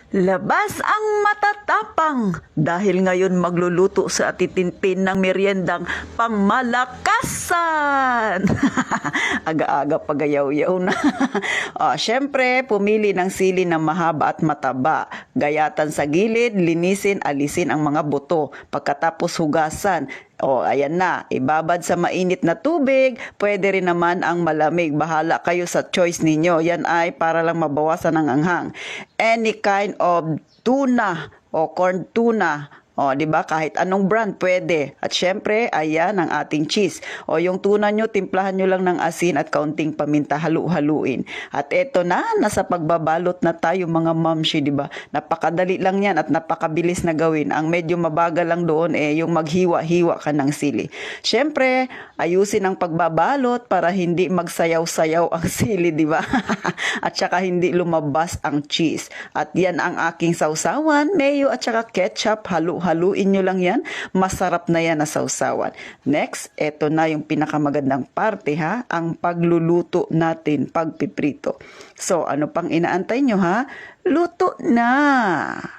Labas ang matatapang dahil ngayon magluluto sa atitintin ng meriendang pangmalakasan. Aga-aga pagayaw-yaw na. Syempre, pumili ng sili na mahaba at mataba. Gayatan sa gilid, linisin, alisin ang mga buto. Pagkatapos hugasan. Ayan na. Ibabad sa mainit na tubig. Pwede rin naman ang malamig. Bahala kayo sa choice ninyo. Yan ay para lang mabawasan ang anghang. Any kind of tuna o corn tuna. Di ba? Kahit anong brand pwede. At syempre, ayan ang ating cheese. Yung tuna nyo, timplahan nyo lang ng asin at kaunting paminta, halu-haluin. At eto na, nasa pagbabalot na tayo mga mamshi, di ba? Napakadali lang yan at napakabilis na gawin. Ang medyo mabagal lang doon yung maghiwa-hiwa ka ng sili. Syempre, ayusin ang pagbabalot para hindi magsayaw-sayaw ang sili, di ba? At saka hindi lumabas ang cheese. At yan ang aking sausawan, mayo at saka ketchup, haluin nyo lang yan. Masarap na yan na sausawan. Next, eto na yung pinakamagandang parte ha, ang pagluluto natin, pagpiprito. So, ano pang inaantay nyo ha? Luto na!